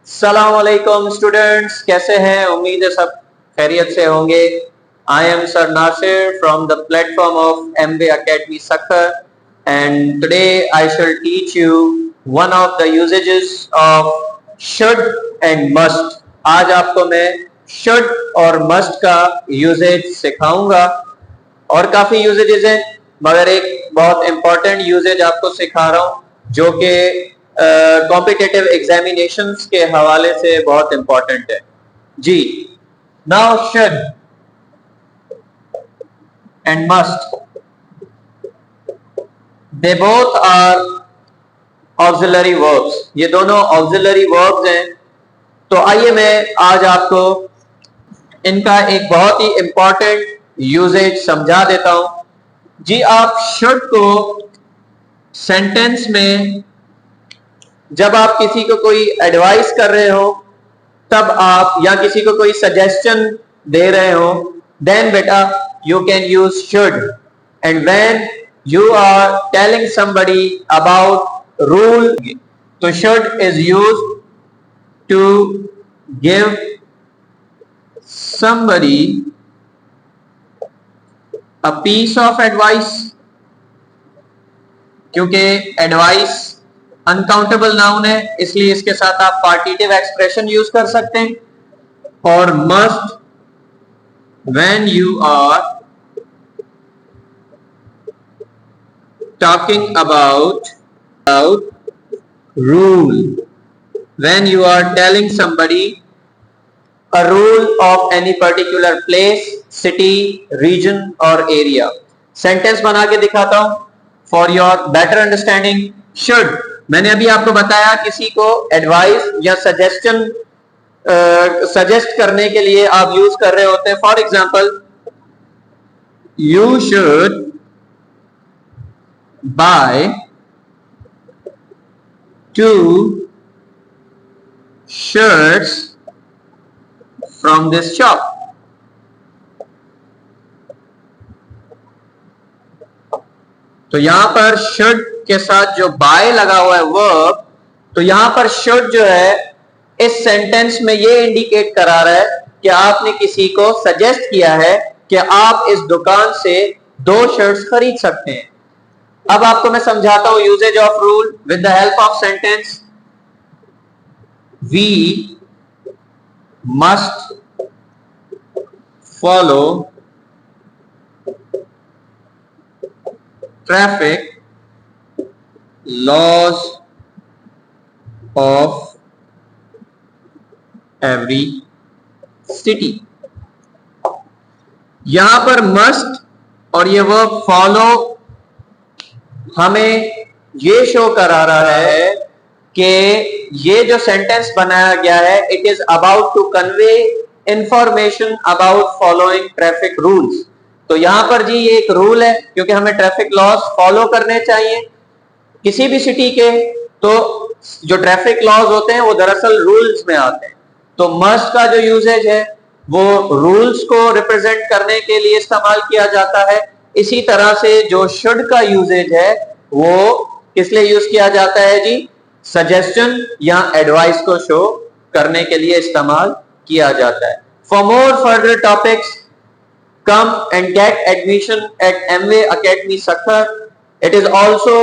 अस्सलाम वालेकुम स्टूडेंट्स, कैसे हैं? उम्मीद है सब खैरियत से होंगे। I am sir Nasir from the platform of Amway academy Sukkur and today I shall teach you one of the usages of should and must. आज आपको मैं शुड और मस्ट का यूजेज सिखाऊंगा और काफी यूजेजेस हैं, मगर एक बहुत इंपॉर्टेंट यूजेज आपको सिखा रहा हूं जो कि कॉम्पिटिटिव एग्जामिनेशंस के हवाले से बहुत इंपॉर्टेंट है जी। Now should and must, they both are auxiliary verbs. ये दोनों ऑक्सिलरी वर्ब्स हैं। तो आइए मैं आज आपको इनका एक बहुत ही इंपॉर्टेंट यूजेज समझा देता हूं जी। आप शुड को सेंटेंस में जब आप किसी को कोई एडवाइस कर रहे हो, तब आप या किसी को कोई सजेशन दे रहे हो, देन बेटा you can use should. And when you are telling somebody about rule, तो should is used to give somebody a piece of advice, क्योंकि एडवाइस अनकाउंटेबल नाउन है, इसलिए इसके साथ आप पार्टिटिव एक्सप्रेशन यूज कर सकते हैं। और must, when you are talking about rule, when you are telling somebody a rule of any particular place, city, region or area। Sentence बना के दिखाता हूं for your better understanding. Should, मैंने अभी आपको बताया किसी को एडवाइस या सजेशन सजेस्ट करने के लिए आप यूज कर रहे होते हैं। For example, you should buy 2 shirts from this shop। तो यहां पर शुड के साथ जो बाय लगा हुआ है वर्ब, तो यहां पर शुड जो है इस सेंटेंस में ये इंडिकेट करा रहा है कि आपने किसी को सजेस्ट किया है कि आप इस दुकान से 2 शर्ट्स खरीद सकते हैं। अब आपको मैं समझाता हूं usage of rule with the help of sentence. We must follow traffic laws of every city। यहां पर must और ये वर्ब फॉलो हमें ये शो करा रहा है कि ये जो सेंटेंस बनाया गया है, it is about to convey information about following traffic rules. तो यहां पर जी ये एक रूल है, क्योंकि हमें ट्रैफिक लॉज फॉलो करने चाहिए किसी भी सिटी के। तो जो ट्रैफिक लॉज होते हैं वो दरअसल रूल्स में आते हैं। तो मस्ट का जो यूजेज है वो रूल्स को रिप्रेजेंट करने के लिए इस्तेमाल किया जाता है। इसी तरह से जो शुड का यूजेज है वो किस लिए यूज किया जाता है जी? सजेशन या एडवाइस को शो करने के लिए इस्तेमाल किया जाता है। For more further topics, come and get admission at Amway academy Sukkur. It is also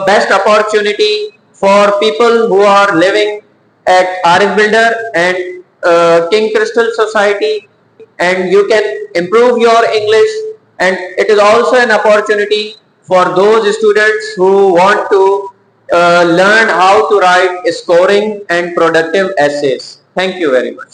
best opportunity for people who are living at Arif Builder and King Crystal Society, and you can improve your English, and it is also an opportunity for those students who want to learn how to write scoring and productive essays। Thank you very much।